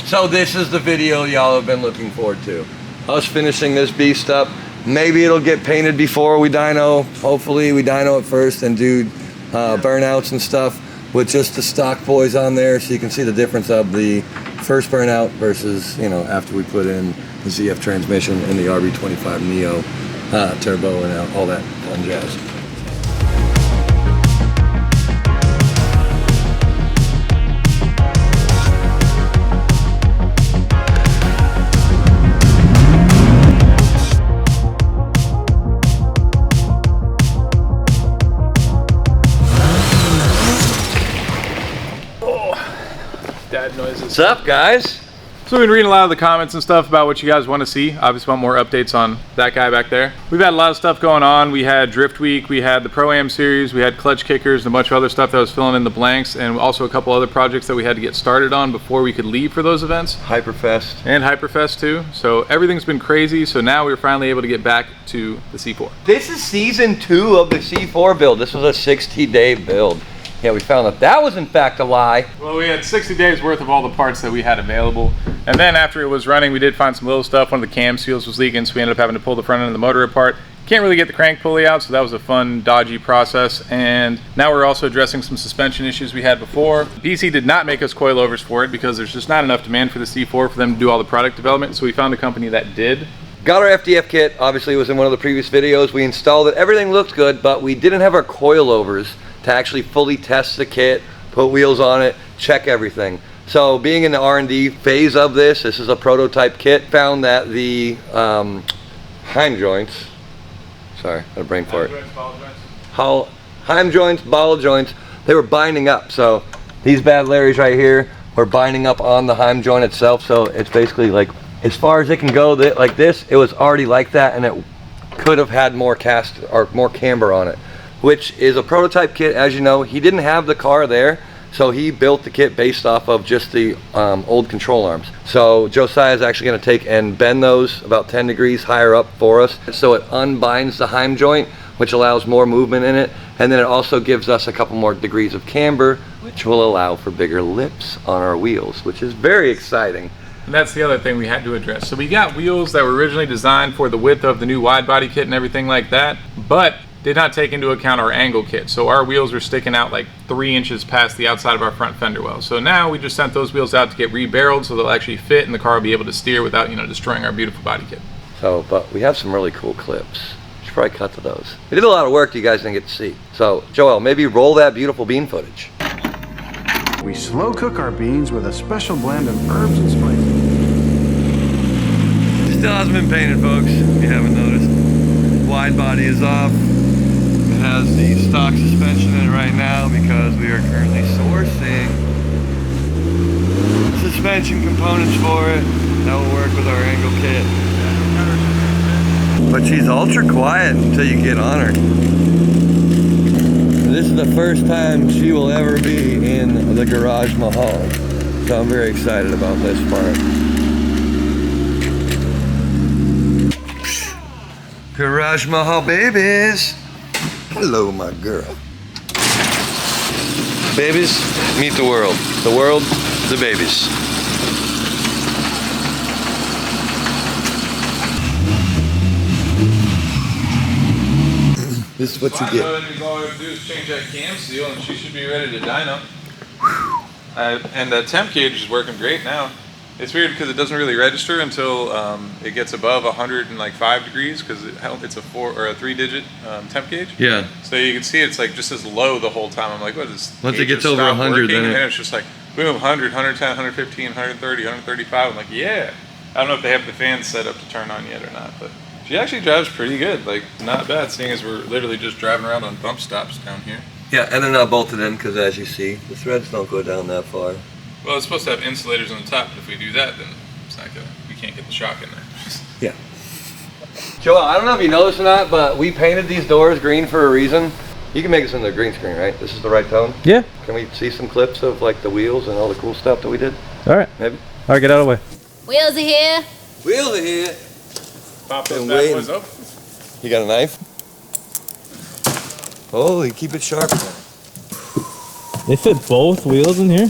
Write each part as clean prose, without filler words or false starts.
So this is the video y'all have been looking forward to. Us finishing this beast up. Maybe it'll get painted before we dyno. Hopefully we dyno it first and do burnouts and stuff with just the stock boys on there, so you can see the difference of the first burnout versus, you know, after we put in the ZF transmission and the RB25 Neo turbo and all that fun jazz. Dad noises. What's up, guys? So we've been reading a lot of the comments and stuff about what you guys want to see. Obviously want more updates on that guy back there. We've had a lot of stuff going on. We had Drift Week, we had the Pro-Am series, we had Clutch Kickers, and a bunch of other stuff that was filling in the blanks, and also a couple other projects that we had to get started on before we could leave for those events. Hyperfest. And Hyperfest too. So everything's been crazy, so now we're finally able to get back to the C4. This is season 2 of the C4 build. This was a 60-day build. Yeah, we found that that was in fact a lie. Well, we had 60 days worth of all the parts that we had available. And then after it was running, we did find some little stuff. One of the cam seals was leaking, so we ended up having to pull the front end of the motor apart. Can't really get the crank pulley out, so that was a fun, dodgy process. And now we're also addressing some suspension issues we had before. PC did not make us coilovers for it because there's just not enough demand for the C4 for them to do all the product development, so we found a company that did. Got our FDF kit, obviously it was in one of the previous videos. We installed it, everything looked good, but we didn't have our coilovers to actually fully test the kit, put wheels on it, check everything. So being in the R&D phase of this is a prototype kit, found that the heim joints, sorry, I had a brain fart. Heim joints, ball joints, they were binding up. So these bad Larrys right here were binding up on the heim joint itself. So it's basically like, as far as it can go like this, it was already like that, and it could have had more cast or more camber on it, which is a prototype kit. As you know, he didn't have the car there, so he built the kit based off of just the old control arms. So Josiah is actually going to take and bend those about 10 degrees higher up for us, so it unbinds the heim joint, which allows more movement in it, and then it also gives us a couple more degrees of camber, which will allow for bigger lips on our wheels, which is very exciting. And that's the other thing we had to address. So we got wheels that were originally designed for the width of the new wide body kit and everything like that, but did not take into account our angle kit. So our wheels were sticking out like 3 inches past the outside of our front fender well. So now we just sent those wheels out to get rebarreled so they'll actually fit and the car will be able to steer without, you know, destroying our beautiful body kit. So, but we have some really cool clips. Should probably cut to those. We did a lot of work you guys didn't get to see. So Joel, maybe roll that beautiful bean footage. We slow cook our beans with a special blend of herbs and spices. Still hasn't been painted, folks, if you haven't noticed. Wide body is off. It has the stock suspension in it right now because we are currently sourcing suspension components for it. That will work with our angle kit. But she's ultra quiet until you get on her. This is the first time she will ever be in the Garage Mahal. So I'm very excited about this part. Garage Mahal babies. Hello, my girl. Babies, meet the world. The world, the babies. This is what you get. All we have to do is change that cam seal and she should be ready to dyno. And the temp gauge is working great now. It's weird because it doesn't really register until it gets above 105 degrees because it's a 4 or a 3-digit temp gauge. Yeah. So you can see it's like just as low the whole time. I'm like, what is this? Once it gets over 100, then it's just like boom, 100, 110, 115, 130, 135. I'm like, yeah. I don't know if they have the fans set up to turn on yet or not, but she actually drives pretty good. Like, not bad, seeing as we're literally just driving around on bump stops down here. Yeah, and they're not bolted in because, as you see, the threads don't go down that far. Well, it's supposed to have insulators on the top, but if we do that, then it's not gonna, we can't get the shock in there. Yeah. Joel, I don't know if you know this or not, but we painted these doors green for a reason. You can make this into a green screen, right? This is the right tone? Yeah. Can we see some clips of like the wheels and all the cool stuff that we did? All right. Maybe? All right, get out of the way. Wheels are here. Wheels are here. Pop those Been bad waiting. boys up. You got a knife? Oh, you keep it sharp. They fit both wheels in here?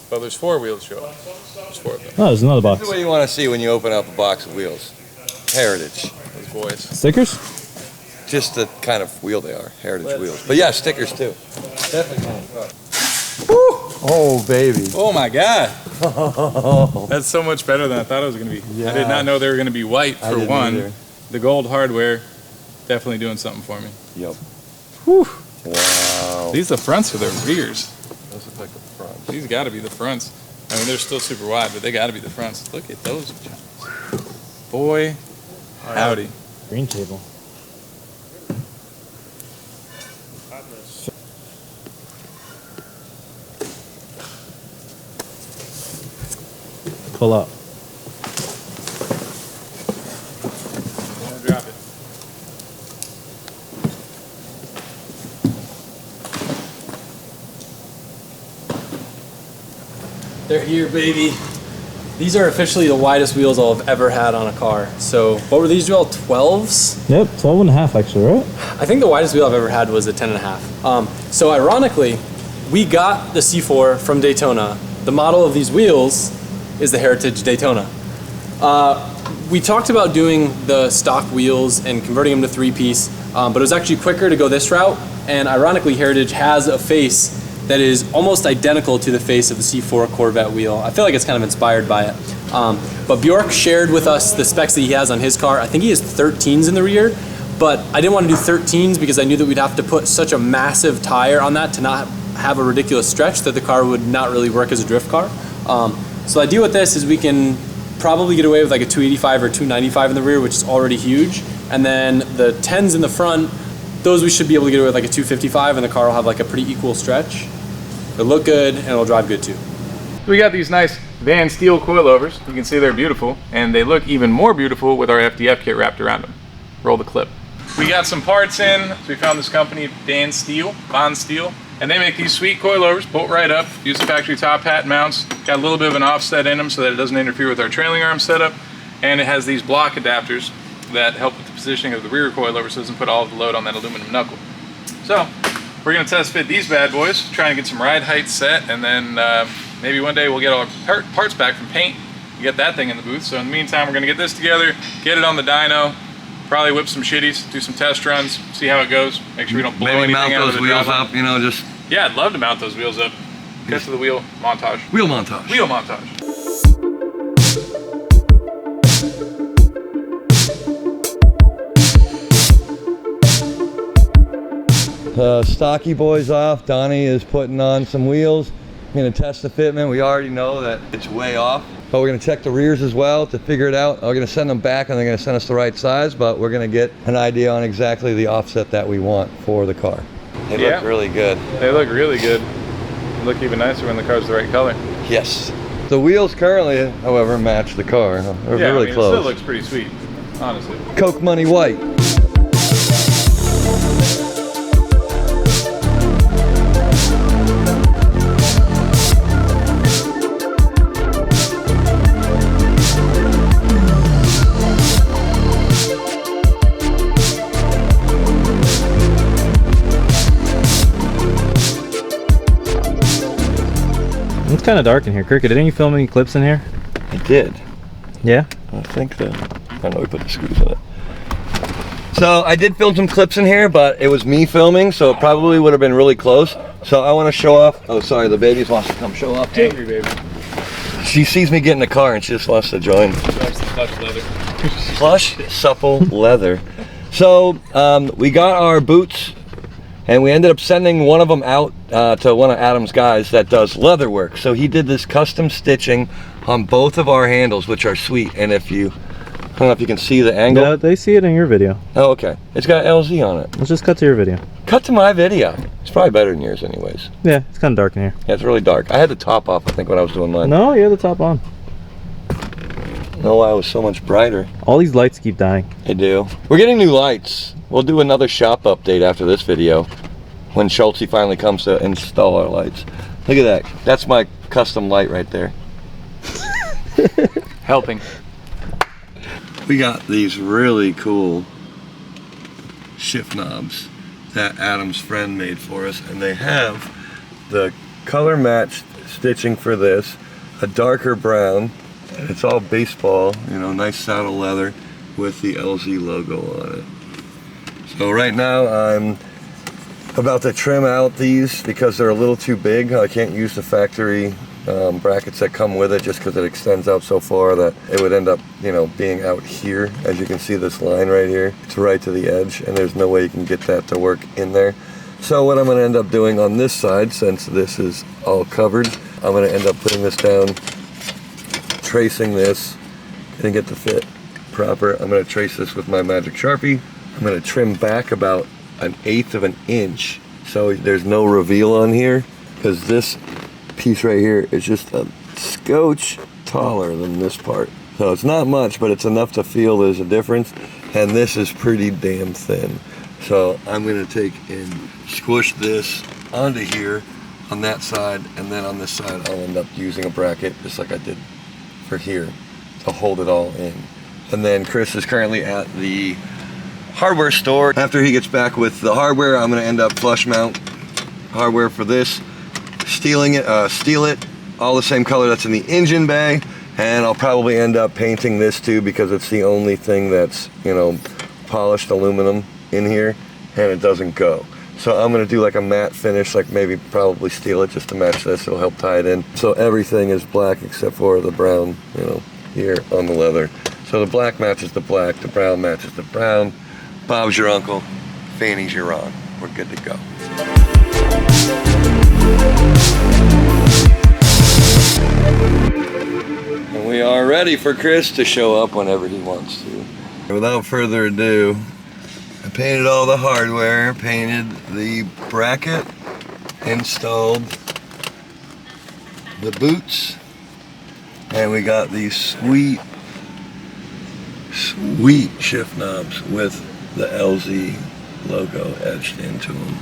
Well, there's 4 wheels show up. There's 4 of them. Oh, there's another This box. is what you want to see when you open up a box of wheels. Heritage. Those boys. Stickers? Just the kind of wheel they are. Heritage wheels. But yeah, stickers too. Definitely. Oh, baby. Oh my God. That's so much better than I thought it was going to be. Yeah. I did not know they were going to be white I for didn't one. either. The gold hardware, definitely doing something for me. Yep. Whew. Wow. These are the fronts or the rears? Those look like the front. These got to be the fronts. I mean, they're still super wide, but they got to be the fronts. Look at those. Boy, howdy. Green table. Pull up. Drop it. They're here, baby. These are officially the widest wheels I'll have ever had on a car. So what were these, all 12s? Yep, 12 and a half actually, right? I think the widest wheel I've ever had was a 10 and a half. So ironically, we got the C4 from Daytona. The model of these wheels is the Heritage Daytona. We talked about doing the stock wheels and converting them to 3-piece, but it was actually quicker to go this route. And ironically, Heritage has a face that is almost identical to the face of the C4 Corvette wheel. I feel like it's kind of inspired by it. But Bjork shared with us the specs that he has on his car. I think he has 13s in the rear, but I didn't want to do 13s because I knew that we'd have to put such a massive tire on that to not have a ridiculous stretch that the car would not really work as a drift car. So the idea with this is we can probably get away with like a 285 or 295 in the rear, which is already huge. And then the 10s in the front, those we should be able to get away with like a 255, and the car will have like a pretty equal stretch. It'll look good and it'll drive good too. We got these nice Van Steel coilovers. You can see they're beautiful, and they look even more beautiful with our FDF kit wrapped around them. Roll the clip. We got some parts in. So we found this company, Van Steel, and they make these sweet coilovers, bolt right up, use the factory top hat mounts. Got a little bit of an offset in them so that it doesn't interfere with our trailing arm setup, and it has these block adapters that help with the positioning of the rear coilover so it doesn't put all of the load on that aluminum knuckle. So we're gonna test fit these bad boys, try and get some ride height set, and then maybe one day we'll get all our parts back from paint and get that thing in the booth. So in the meantime, we're gonna get this together, get it on the dyno, probably whip some shitties, do some test runs, see how it goes, make sure we don't blow Maybe anything mount out of those the wheels dropper. up, you know, just Yeah, I'd love to mount those wheels up. Get to the wheel montage. wheel montage. Wheel montage. Stocky boys off. Donnie is putting on some wheels. I'm gonna test the fitment. We already know that it's way off, but we're gonna check the rears as well to figure it out. We're gonna send them back and they're gonna send us the right size, but we're gonna get an idea on exactly the offset that we want for the car. They look really good. They look really good. They look even nicer when the car's the right color. Yes. The wheels currently, however, match the car. They're Yeah, really I mean, close. it still looks pretty sweet, honestly. Coke Money White. It's kind of dark in here. Cricket, didn't you film any clips in here? I did. Yeah? I think that. I know we put the screws in it. So I did film some clips in here, but it was me filming, so it probably would have been really close. So I want to show off. Oh, sorry, the baby wants to come show off too. Angry baby. She sees me get in the car and she just wants to join. That's the plush leather. Plush, supple leather. So we got our boots, and we ended up sending one of them out to one of Adam's guys that does leather work. So he did this custom stitching on both of our handles, which are sweet. And if you, I don't know if you can see the angle. Yeah, they see it in your video. Oh, okay. It's got LZ on it. Let's just cut to your video. Cut to my video. It's probably better than yours anyways. Yeah, it's kind of dark in here. Yeah, it's really dark. I had the top off, I think, when I was doing mine. No, you have the top on. No, why it was so much brighter. All these lights keep dying. They do. We're getting new lights. We'll do another shop update after this video when Schulte finally comes to install our lights. Look at that. That's my custom light right there. Helping. We got these really cool shift knobs that Adam's friend made for us, and they have the color matched stitching for this, a darker brown, and it's all baseball, you know, nice saddle leather with the LZ logo on it. So right now I'm about to trim out these because they're a little too big. I can't use the factory brackets that come with it just because it extends out so far that it would end up, you know, being out here. As you can see, this line right here, it's right to the edge, and there's no way you can get that to work in there. So what I'm going to end up doing on this side, since this is all covered, I'm going to end up putting this down, tracing this, and get the fit proper. I'm going to trace this with my Magic Sharpie. I'm going to trim back about 1/8 of an inch so there's no reveal on here, because this piece right here is just a scotch taller than this part. So it's not much, but it's enough to feel there's a difference, and this is pretty damn thin. So I'm going to take and squish this onto here on that side, and then on this side I'll end up using a bracket just like I did for here to hold it all in. And then Chris is currently at the hardware store. After he gets back with the hardware, I'm going to end up flush mount hardware for this, steel it all the same color that's in the engine bay, and I'll probably end up painting this too because it's the only thing that's, you know, polished aluminum in here and it doesn't go. So I'm going to do like a matte finish, like maybe probably steel it just to match this. It'll help tie it in. So everything is black except for the brown, you know, here on the leather. So the black matches the black, the brown matches the brown. Bob's your uncle, Fanny's your aunt. We're good to go. And we are ready for Chris to show up whenever he wants to. Without further ado, I painted all the hardware, painted the bracket, installed the boots, and we got these sweet shift knobs with the LZ logo etched into them.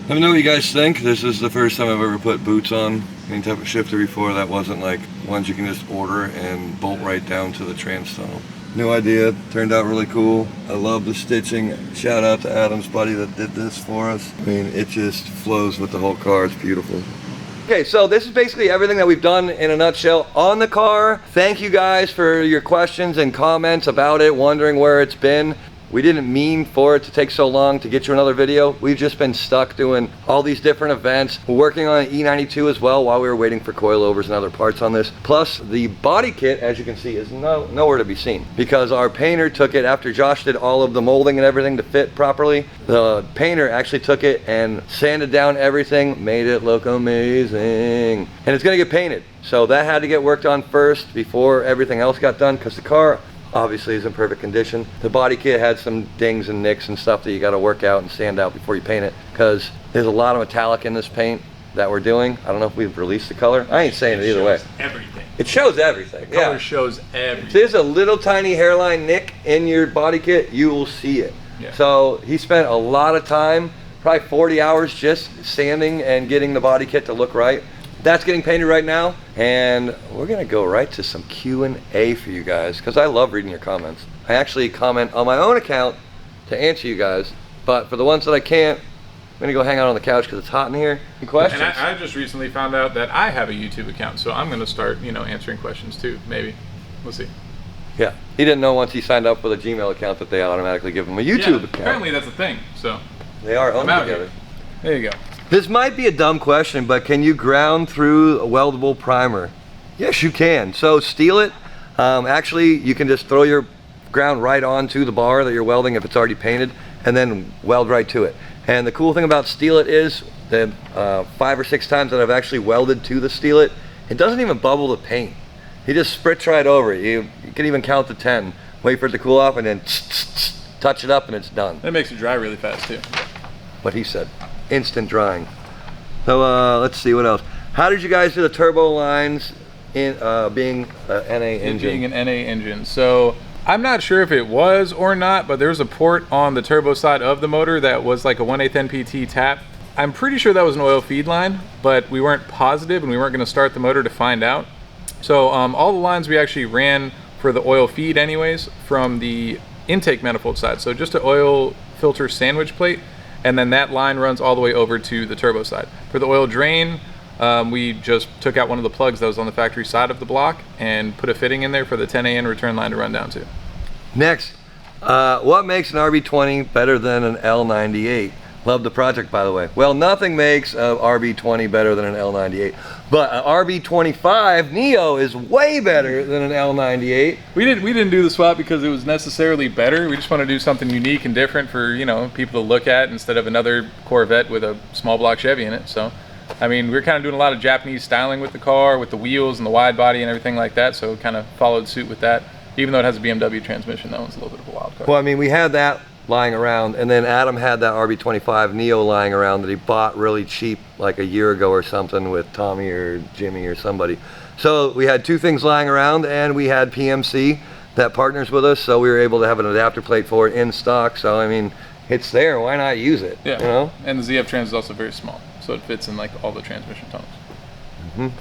Let me know what you guys think. This is the first time I've ever put boots on any type of shifter before that wasn't like ones you can just order and bolt right down to the trans tunnel. New idea, turned out really cool. I love the stitching. Shout out to Adam's buddy that did this for us. I mean, it just flows with the whole car. It's beautiful. Okay, so this is basically everything that we've done in a nutshell on the car. Thank you guys for your questions and comments about it, wondering where it's been. We didn't mean for it to take so long to get you another video. We've just been stuck doing all these different events. We're working on an E92 as well while we were waiting for coilovers and other parts on this. Plus, the body kit, as you can see, is nowhere to be seen because our painter took it after Josh did all of the molding and everything to fit properly. The painter actually took it and sanded down everything, made it look amazing. And it's gonna get painted. So that had to get worked on first before everything else got done because the car obviously is in perfect condition. The body kit had some dings and nicks and stuff that you got to work out and sand out before you paint it because there's a lot of metallic in this paint that we're doing. I don't know if we've released the color. I ain't saying it either way. Everything. It shows everything. The color yeah. shows everything. If there's a little tiny hairline nick in your body kit, you will see it. Yeah. So he spent a lot of time, probably 40 hours just sanding and getting the body kit to look right. That's getting painted right now, and we're gonna go right to some Q&A for you guys because I love reading your comments. I actually comment on my own account to answer you guys, but for the ones that I can't, I'm gonna go hang out on the couch because it's hot in here. Any questions? And I just recently found out that I have a YouTube account, so I'm gonna start, you know, answering questions too. Maybe, we'll see. Yeah, he didn't know once he signed up with a Gmail account that they automatically give him a YouTube account. Apparently that's a thing. So they are owned together. There you go. This might be a dumb question, but can you ground through a weldable primer? Yes, you can. So steel it. Actually, you can just throw your ground right onto the bar that you're welding if it's already painted, and then weld right to it. And the cool thing about steel it is the 5 or 6 times that I've actually welded to the steel it doesn't even bubble the paint. You just spritz right over it. You can even count to 10, wait for it to cool off, and then touch it up, and it's done. That makes it dry really fast too. What he said. Instant drying. So let's see what else. How did you guys do the turbo lines in being an NA engine? Being an NA engine. So I'm not sure if it was or not, but there's a port on the turbo side of the motor that was like a 1/8 NPT tap. I'm pretty sure that was an oil feed line, but we weren't positive and we weren't going to start the motor to find out. So all the lines we actually ran for the oil feed anyways from the intake manifold side. So just an oil filter sandwich plate. And then that line runs all the way over to the turbo side. For the oil drain, we just took out one of the plugs that was on the factory side of the block and put a fitting in there for the 10AN return line to run down to. Next, what makes an RB20 better than an L98? Love the project, by the way. Well, nothing makes a RB20 better than an L98, but an RB25 Neo is way better than an L98. We didn't do the swap because it was necessarily better. We just want to do something unique and different for, you know, people to look at instead of another Corvette with a small block Chevy in it. So, I mean, we're kind of doing a lot of Japanese styling with the car, with the wheels and the wide body and everything like that. So, kind of followed suit with that. Even though it has a BMW transmission, that one's a little bit of a wild card. Well, I mean, we had that lying around, and then Adam had that RB25 Neo lying around that he bought really cheap like a year ago or something with Tommy or Jimmy or somebody. So we had two things lying around, and we had PMC that partners with us, so we were able to have an adapter plate for it in stock. So I mean, it's there, why not use it? Yeah, you know? And the ZF trans is also very small, so it fits in like all the transmission tunnels.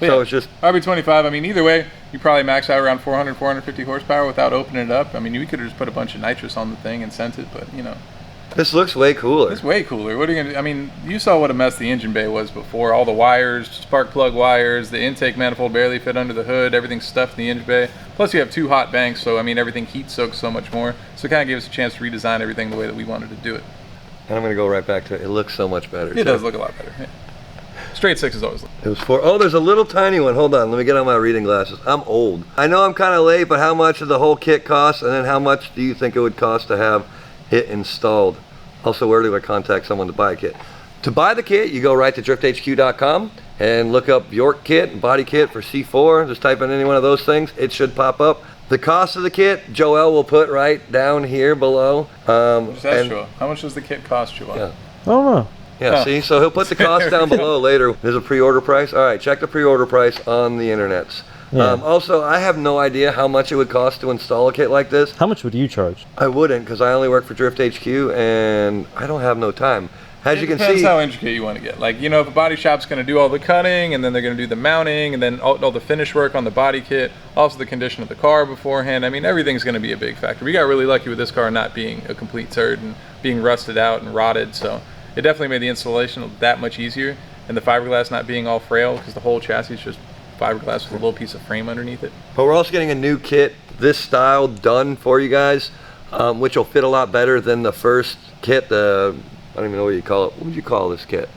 So yeah, it's just RB25, I mean, either way, you probably max out around 400, 450 horsepower without opening it up. I mean, we could have just put a bunch of nitrous on the thing and sent it, but, you know. this looks way cooler. It's way cooler. What are you going to do? I mean, you saw what a mess the engine bay was before. All the wires, spark plug wires, the intake manifold barely fit under the hood, everything's stuffed in the engine bay. Plus, you have two hot banks, so, I mean, everything heat soaks so much more. So it kind of gave us a chance to redesign everything the way that we wanted to do it. And I'm going to go right back to it. It looks so much better. It does look a lot better. Yeah. Straight sixes always look. It was oh, there's a little tiny one. Hold on, let me get on my reading glasses. I'm old. I know I'm kind of late, but how much does the whole kit cost? And then how much do you think it would cost to have it installed? Also, where do I contact someone to buy a kit? To buy the kit, you go right to drifthq.com and look up York kit and body kit for C4. Just type in any one of those things. It should pop up. The cost of the kit, Joel will put right down here below. Just ask Joel. How much does the kit cost, Joel? Yeah. I don't know. Yeah, see, so he'll put the cost down below later. There's a pre-order price. All right, check the pre-order price on the internets. Yeah. Also, I have no idea how much it would cost to install a kit like this. How much would you charge? I wouldn't, because I only work for Drift HQ, and I don't have no time. As you can Depends see, how intricate you want to get. Like, you know, if a body shop's going to do all the cutting, and then they're going to do the mounting, and then all the finish work on the body kit, also the condition of the car beforehand. I mean, everything's going to be a big factor. We got really lucky with this car not being a complete turd and being rusted out and rotted, so it definitely made the installation that much easier, and the fiberglass not being all frail, because the whole chassis is just fiberglass with a little piece of frame underneath it. but we're also getting a new kit, this style, done for you guys, which will fit a lot better than the first kit. I don't even know what you call it. What would you call this kit?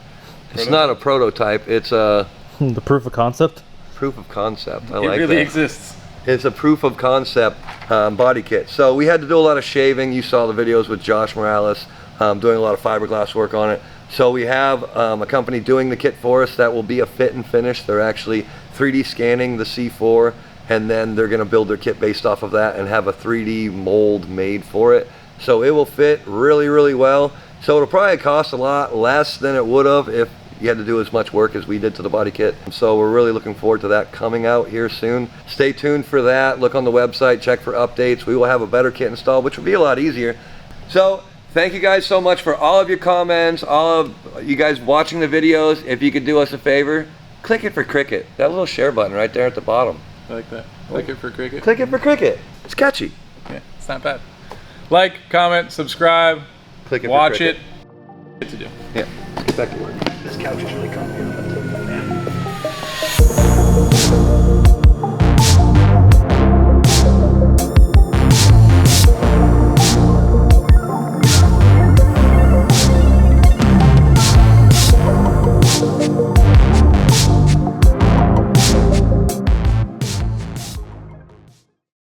It's not a prototype. It's a The proof of concept? proof of concept. I It like really that. exists. It's a proof of concept body kit. So we had to do a lot of shaving. You saw the videos with Josh Morales doing a lot of fiberglass work on it. So we have a company doing the kit for us that will be a fit and finish. They're actually 3D scanning the C4, and then they're going to build their kit based off of that and have a 3D mold made for it. So it will fit really, really well. So it'll probably cost a lot less than it would have if you had to do as much work as we did to the body kit. So we're really looking forward to that coming out here soon. Stay tuned for that. Look on the website, check for updates. We will have a better kit installed, which will be a lot easier. So thank you guys so much for all of your comments, all of you guys watching the videos. If you could do us a favor, click it for Cricket. That little share button right there at the bottom. I like that. Click it for cricket. Click it for Cricket. It's catchy. Yeah, it's not bad. Like, comment, subscribe, Click it watch for it. Cricket. What to do. Yeah, let's get back to work. This couch is really comfy.